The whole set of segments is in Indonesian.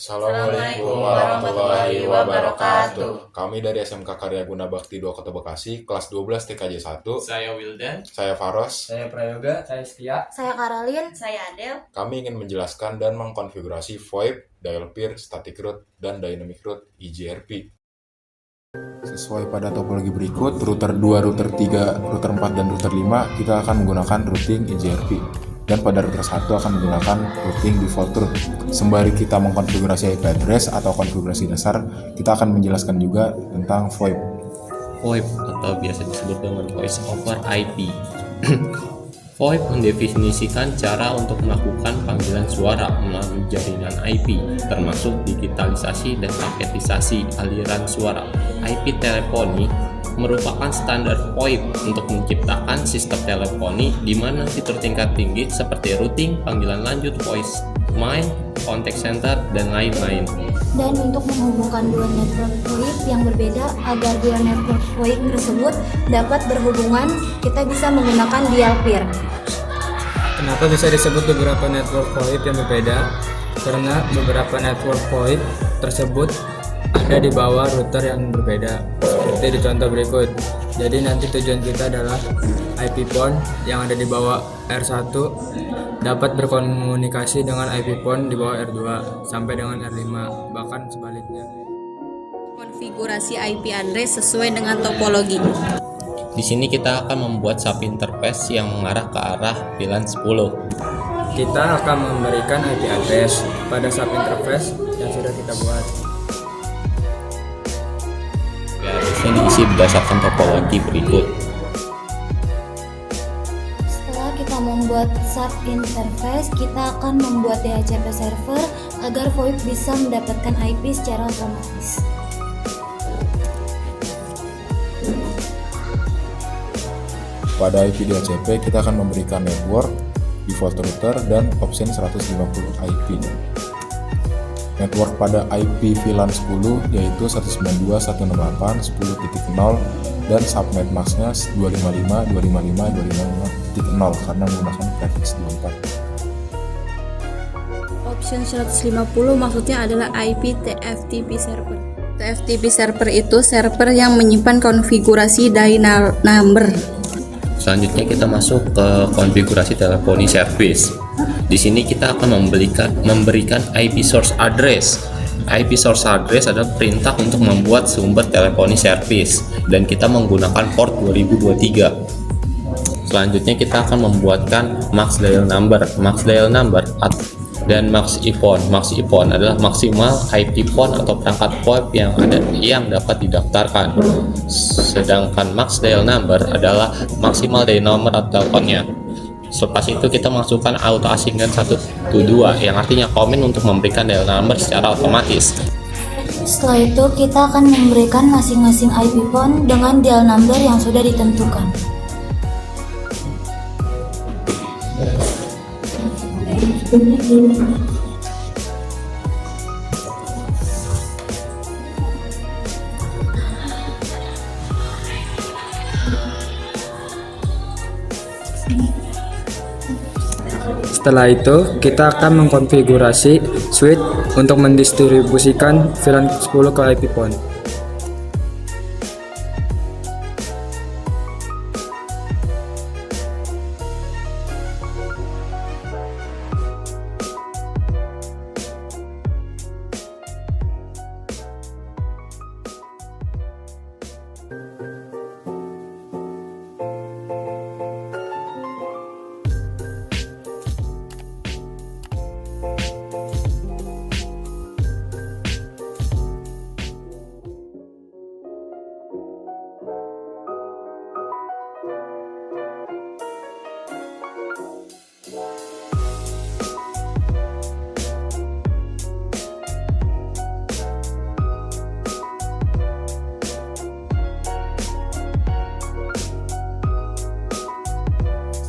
Assalamualaikum warahmatullahi wabarakatuh. Kami dari SMK Karya Guna Bakti 2 Kota Bekasi, kelas 12 TKJ 1. Saya Wildan. Saya Faros. Saya Prayoga. Saya Setia. Saya Karolin. Saya Adel. Kami ingin menjelaskan dan mengkonfigurasi VoIP, Dial Peer, Static Route, dan Dynamic Route (IGRP). Sesuai pada topologi berikut, router 2, router 3, router 4, dan router 5, kita akan menggunakan routing IGRP. Dan pada router 1 akan menggunakan routing default route. Sembari kita mengkonfigurasi IP address atau konfigurasi dasar, kita akan menjelaskan juga tentang VoIP. VoIP atau biasa disebut dengan Voice over IP. VoIP mendefinisikan cara untuk melakukan panggilan suara melalui jaringan IP, termasuk digitalisasi dan paketisasi aliran suara. IP teleponi merupakan standar VoIP untuk menciptakan sistem teleponi di mana fitur tingkat tinggi seperti routing, panggilan lanjut, voice main, contact center, dan lain-lain. Dan untuk menghubungkan dua network VoIP yang berbeda agar dua network VoIP tersebut dapat berhubungan, kita bisa menggunakan dial peer. Kenapa bisa disebut beberapa network VoIP yang berbeda? Karena beberapa network VoIP tersebut ada di bawah router yang berbeda, seperti di contoh berikut. Jadi nanti tujuan kita adalah IP PON yang ada di bawah R1 dapat berkomunikasi dengan IP PON di bawah R2 sampai dengan R5, bahkan sebaliknya. Konfigurasi IP address sesuai dengan topologi. Di sini kita akan membuat sub interface yang mengarah ke arah VLAN 10. Kita akan memberikan IP address pada sub interface yang sudah kita buat. Ini diisi berdasarkan topologi berikut. Setelah kita membuat sub interface, kita akan membuat DHCP server agar VoIP bisa mendapatkan IP secara otomatis. Pada IP DHCP, kita akan memberikan network, default router, dan option 150 IP. Network pada IP VLAN 10 yaitu 192.168.10.0 dan subnet masknya 255.255.255.0 karena menggunakan prefix 24. Option 150 maksudnya adalah IP TFTP server. TFTP server itu server yang menyimpan konfigurasi dial number. Selanjutnya kita masuk ke konfigurasi teleponi service. Di sini kita akan memberikan IP source address. IP source address adalah perintah untuk membuat sumber teleponi service dan kita menggunakan port 2023. Selanjutnya kita akan membuatkan max dial number dan max IPON. Max IPON adalah maksimal IP PON atau perangkat VoIP yang dapat didaftarkan. Sedangkan max dial number adalah maksimal dari nomor atau teleponnya. Selepas itu kita masukkan auto assign 1 to 2 yang artinya komen untuk memberikan dial number secara otomatis. Setelah itu, kita akan memberikan masing-masing IP PON dengan dial number yang sudah ditentukan. Setelah itu, kita akan mengkonfigurasi switch untuk mendistribusikan VLAN 10 ke IP PON.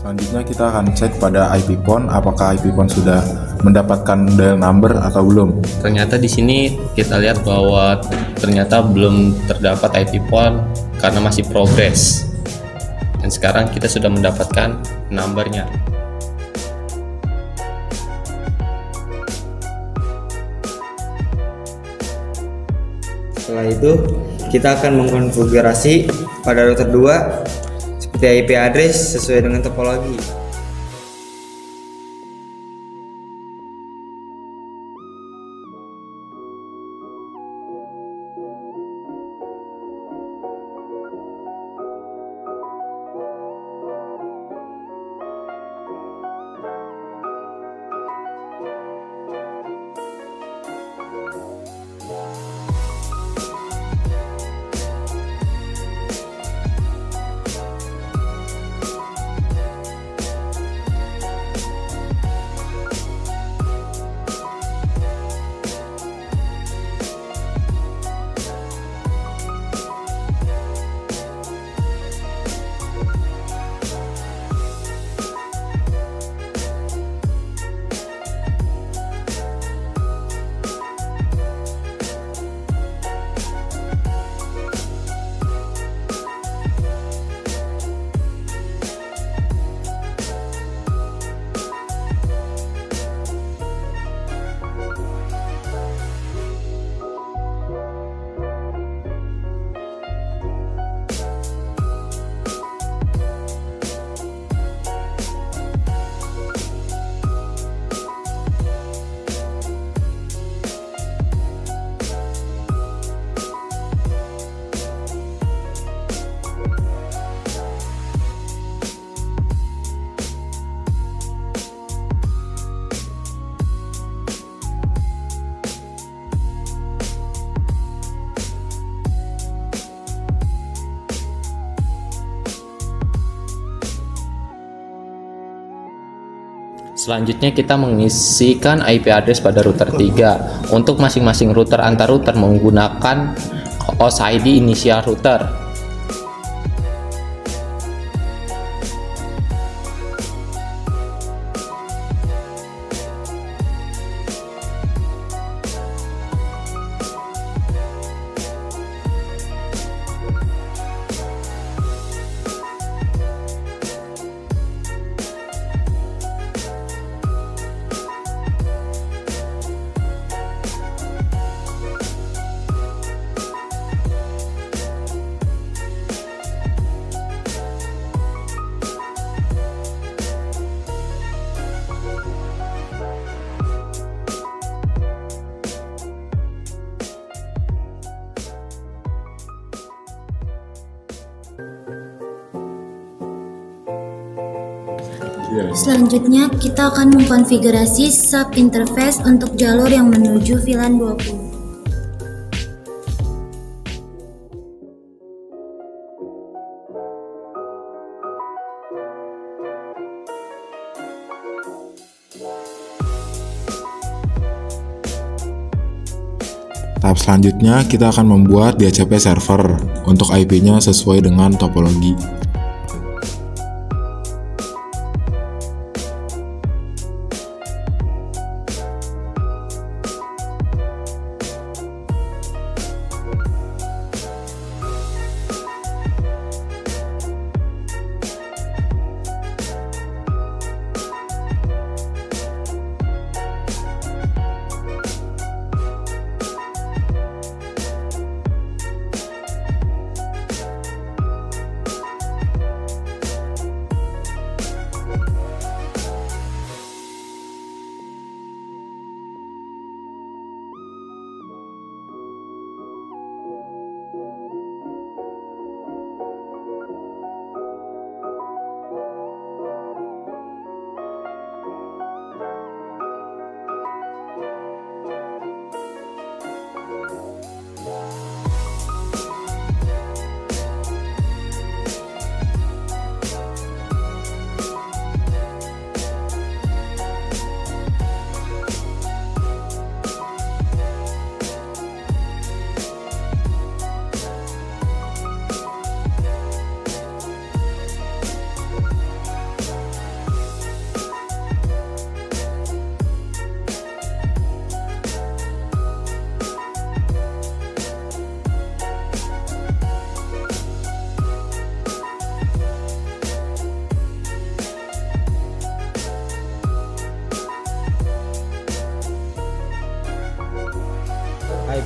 Selanjutnya kita akan cek pada IP PON apakah IP PON sudah mendapatkan dial number atau belum. Ternyata di sini kita lihat bahwa ternyata belum terdapat IP PON karena masih progres. Dan sekarang kita sudah mendapatkan numbernya. Setelah itu, kita akan mengkonfigurasi pada router 2 seperti IP address sesuai dengan topologi. Selanjutnya kita mengisikan IP address pada router 3. Untuk masing-masing router antar router menggunakan host ID inisial router. Selanjutnya, kita akan mengkonfigurasi sub interface untuk jalur yang menuju VLAN 20. Tahap selanjutnya kita akan membuat DHCP server untuk IP-nya sesuai dengan topologi.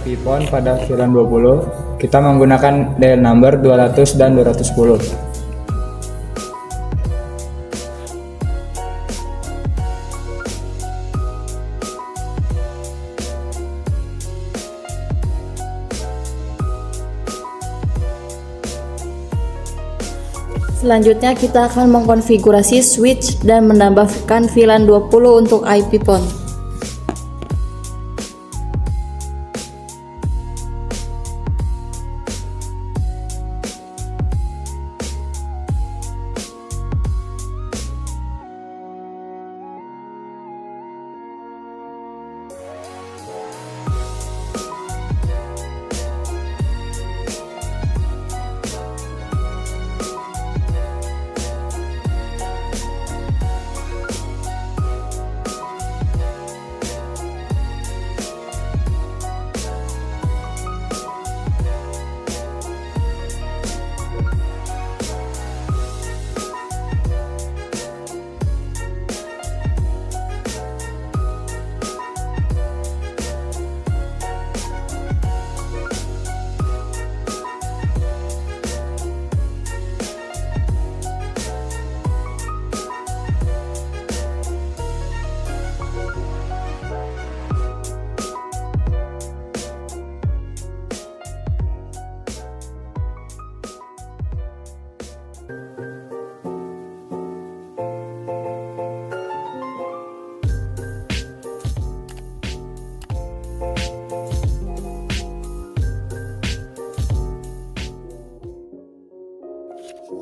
IP PON pada VLAN 20, kita menggunakan dial number 200 dan 210. Selanjutnya kita akan mengkonfigurasi switch dan menambahkan VLAN 20 untuk IP PON.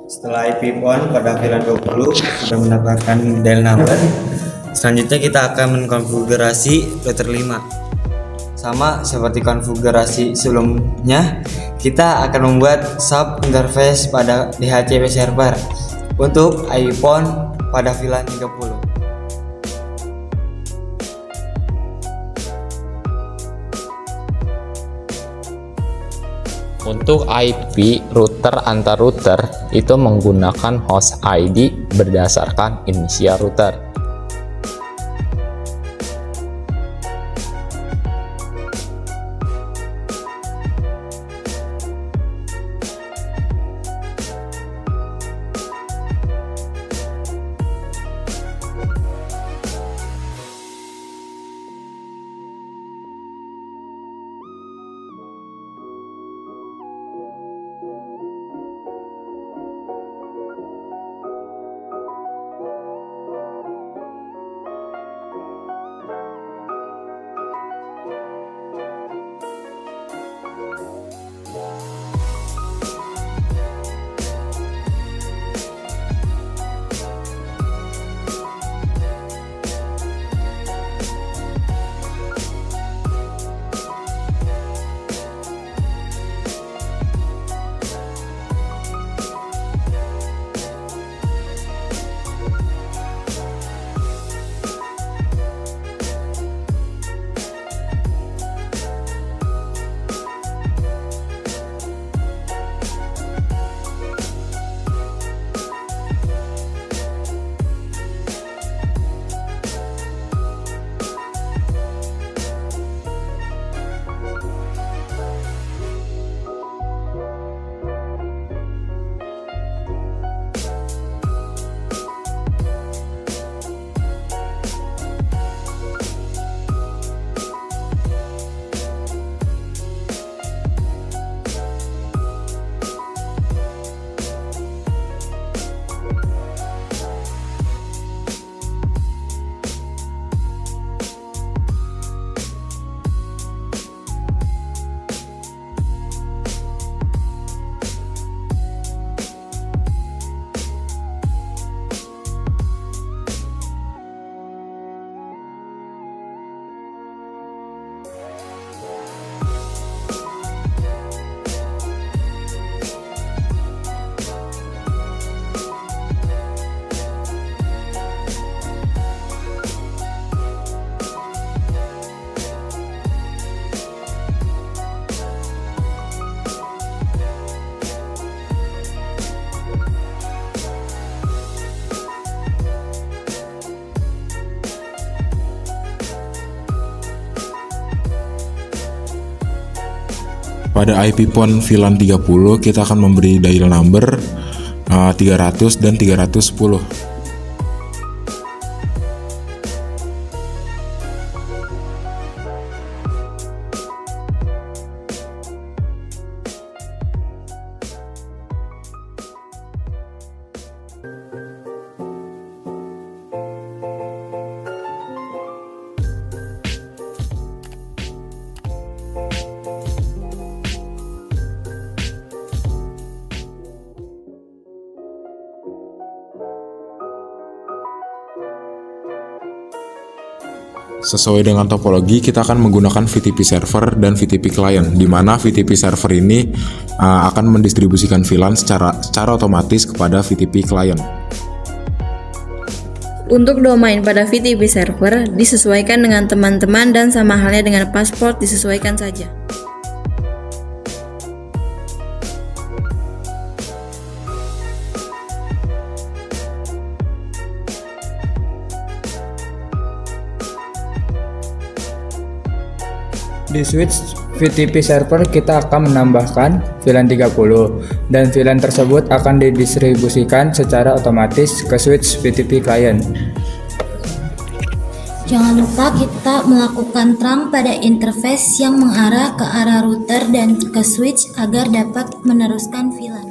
Setelah IP PON pada VLAN 20 sudah mendapatkan dial number, selanjutnya kita akan mengkonfigurasi router 5. Sama seperti konfigurasi sebelumnya, kita akan membuat sub interface pada DHCP server untuk IP PON pada VLAN 30. Untuk IP router antar router itu menggunakan host ID berdasarkan inisial router. pada IP pon VLAN 30 kita akan memberi dial number 300 dan 310. Sesuai dengan topologi, kita akan menggunakan VTP server dan VTP client, di mana VTP server ini akan mendistribusikan VLAN secara otomatis kepada VTP client. Untuk domain pada VTP server disesuaikan dengan teman-teman dan sama halnya dengan pasport disesuaikan saja. Di switch VTP server kita akan menambahkan VLAN 30 dan VLAN tersebut akan didistribusikan secara otomatis ke switch VTP client. Jangan lupa kita melakukan terang pada interface yang mengarah ke arah router dan ke switch agar dapat meneruskan VLAN.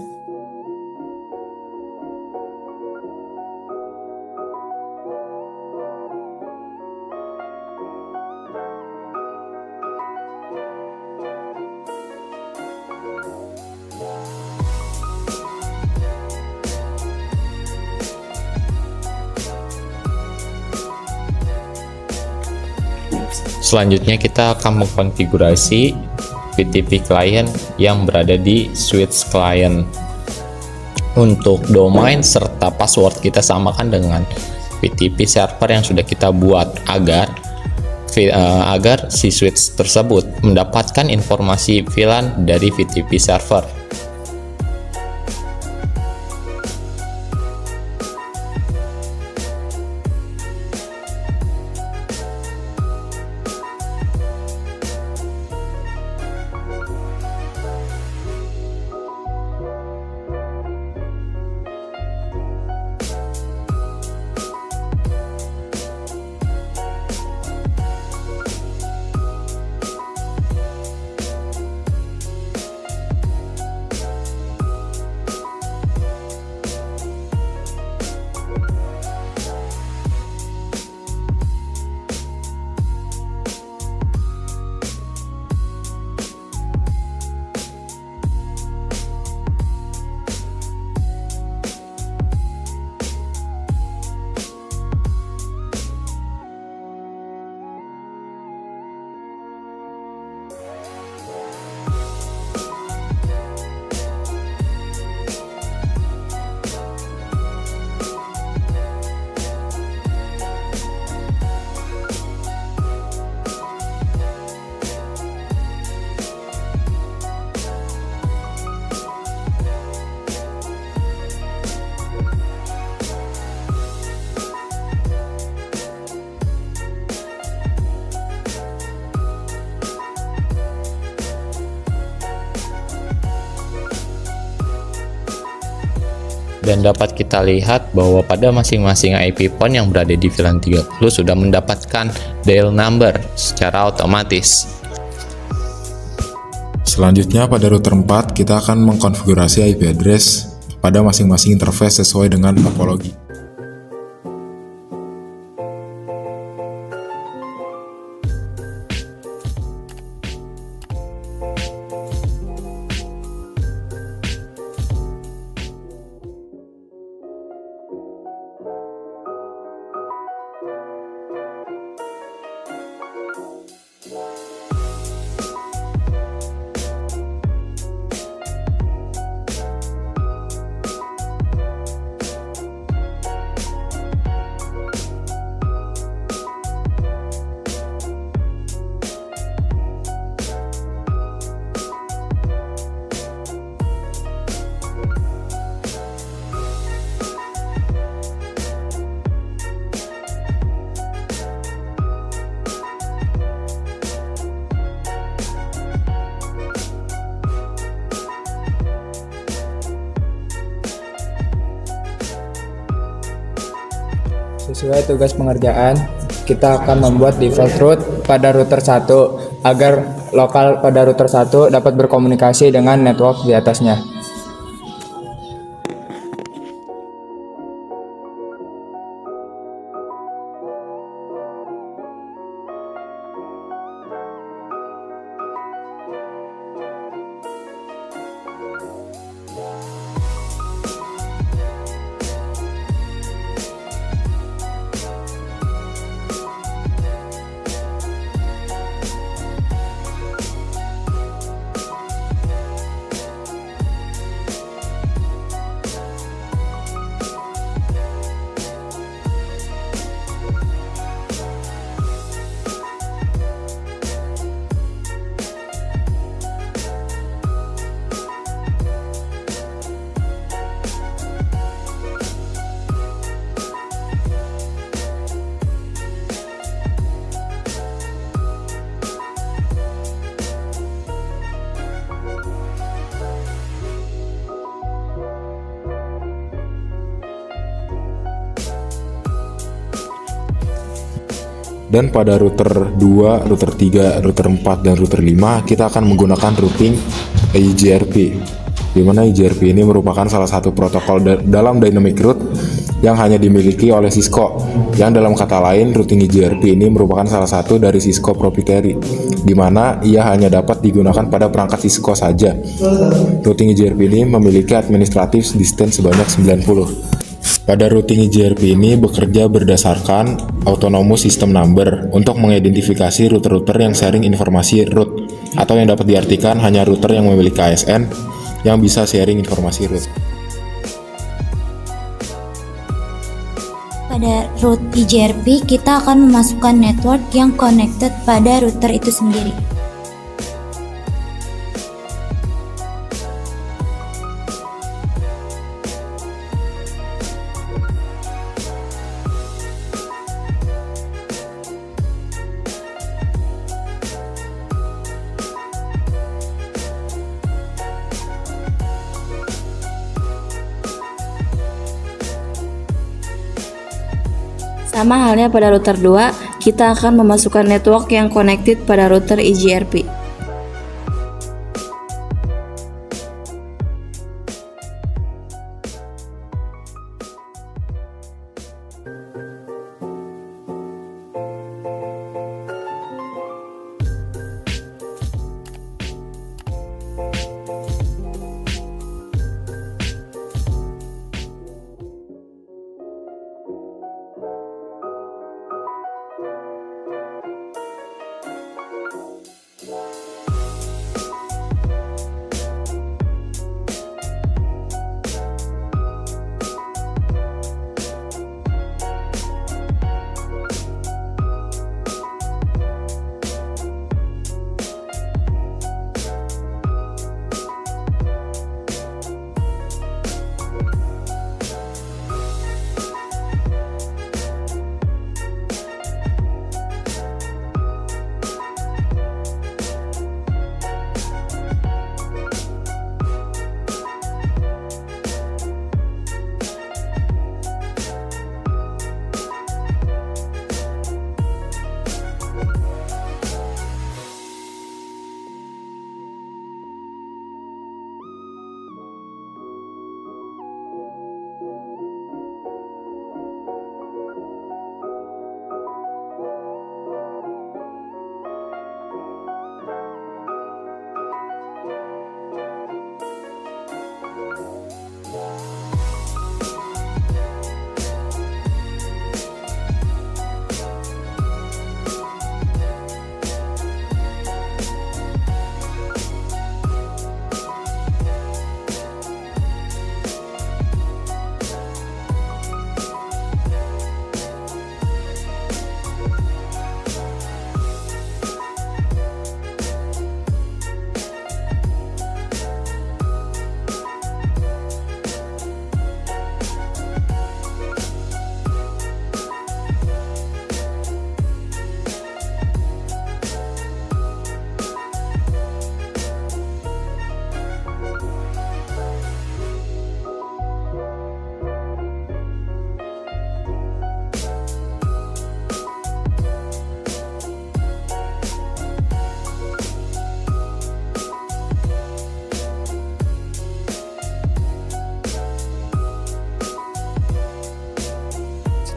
Selanjutnya kita akan mengkonfigurasi VTP client yang berada di switch client. Untuk domain serta password kita samakan dengan VTP server yang sudah kita buat agar si switch tersebut mendapatkan informasi VLAN dari VTP server. Dan dapat kita lihat bahwa pada masing-masing IP pon yang berada di VLAN 30 sudah mendapatkan dial number secara otomatis. Selanjutnya pada router 4 kita akan mengkonfigurasi IP address pada masing-masing interface sesuai dengan topologi. Sesuai tugas pengerjaan, kita akan membuat default route pada router 1 agar lokal pada router 1 dapat berkomunikasi dengan network di atasnya. Dan pada router 2, router 3, router 4, dan router 5 kita akan menggunakan routing IGRP, di mana IGRP ini merupakan salah satu protokol dalam dynamic route yang hanya dimiliki oleh Cisco. Yang dalam kata lain, routing IGRP ini merupakan salah satu dari Cisco proprietary, di mana ia hanya dapat digunakan pada perangkat Cisco saja. Routing IGRP ini memiliki administrative distance sebanyak 90. Pada routing IGRP ini bekerja berdasarkan autonomous system number untuk mengidentifikasi router-router yang sharing informasi route, atau yang dapat diartikan hanya router yang memiliki ASN yang bisa sharing informasi route. Pada route IGRP, kita akan memasukkan network yang connected pada router itu sendiri. Sama halnya pada router 2, kita akan memasukkan network yang connected pada router IGRP.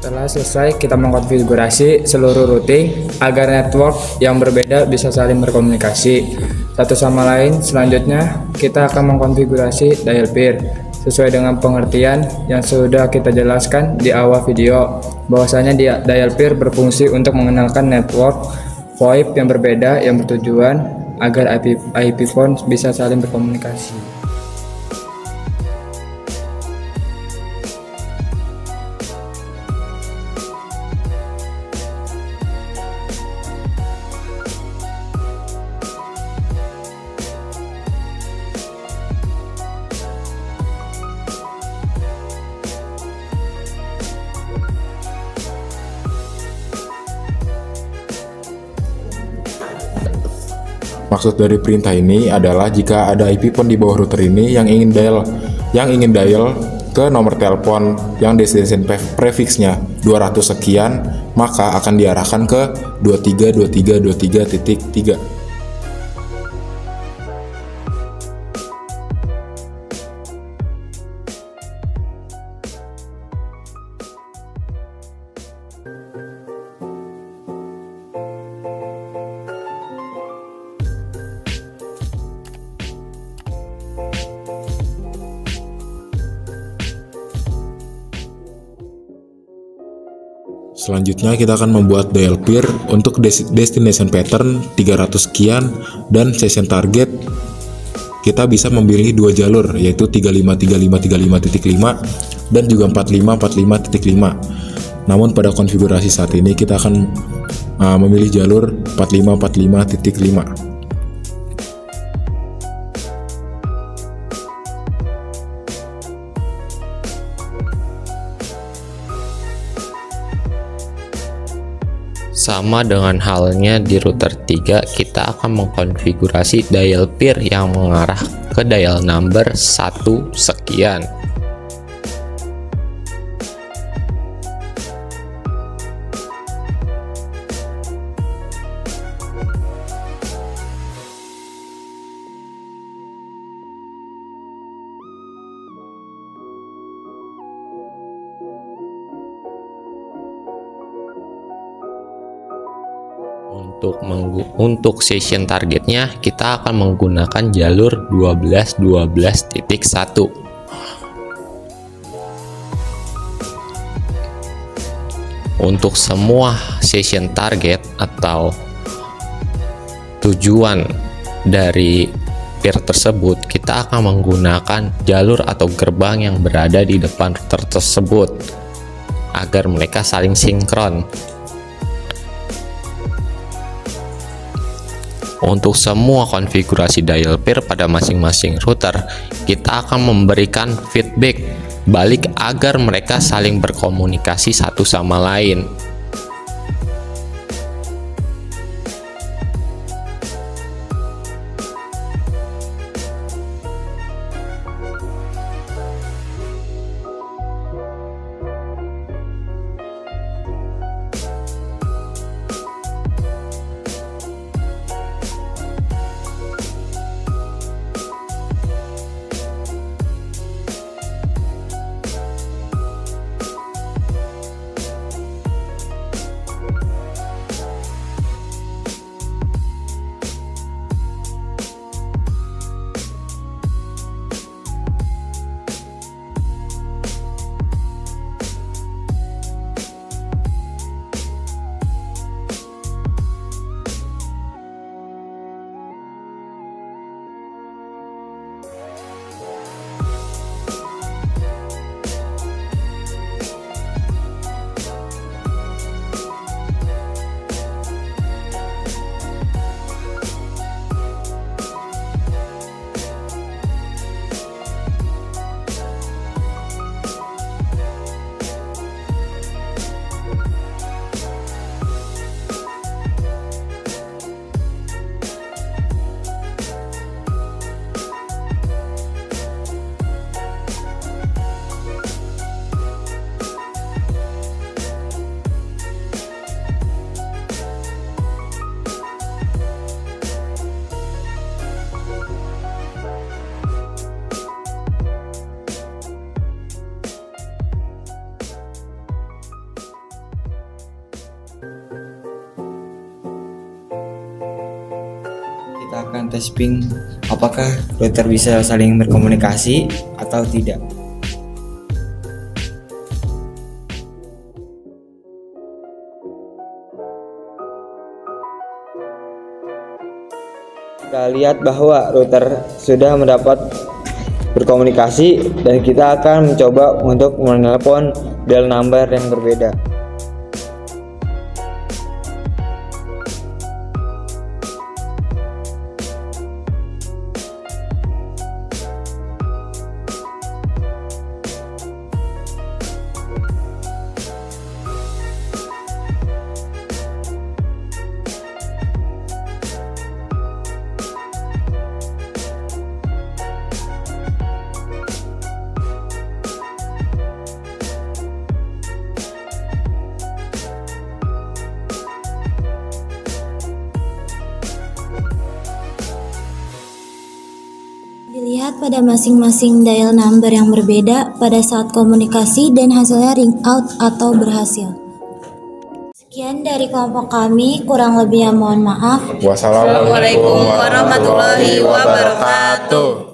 Setelah selesai, kita mengkonfigurasi seluruh routing agar network yang berbeda bisa saling berkomunikasi satu sama lain. Selanjutnya, kita akan mengkonfigurasi dial peer sesuai dengan pengertian yang sudah kita jelaskan di awal video, bahwasanya dial peer berfungsi untuk mengenalkan network VoIP yang berbeda yang bertujuan agar IP phone bisa saling berkomunikasi. Maksud dari perintah ini adalah jika ada IP phone di bawah router ini yang ingin dial ke nomor telepon yang destination prefixnya 200 sekian, maka akan diarahkan ke 232323.3. Selanjutnya kita akan membuat dial peer untuk destination pattern 300 sekian dan session target kita bisa memilih dua jalur, yaitu 353535.5 dan juga 4545.5. Namun pada konfigurasi saat ini kita akan memilih jalur 4545.5. Sama dengan halnya di router 3, kita akan mengkonfigurasi dial peer yang mengarah ke dial number 1 sekian. Untuk session targetnya kita akan menggunakan jalur 12.12.1. Untuk semua session target atau tujuan dari peer tersebut, kita akan menggunakan jalur atau gerbang yang berada di depan router tersebut agar mereka saling sinkron. Untuk semua konfigurasi dial peer pada masing-masing router, kita akan memberikan feedback balik agar mereka saling berkomunikasi satu sama lain. melakukan tes ping apakah router bisa saling berkomunikasi atau tidak. Kita lihat bahwa router sudah mendapat berkomunikasi dan kita akan mencoba untuk menelpon dial number yang berbeda. Dilihat pada masing-masing dial number yang berbeda pada saat komunikasi dan hasilnya ring out atau berhasil. Sekian dari kelompok kami, kurang lebihnya mohon maaf. Wassalamualaikum warahmatullahi wabarakatuh.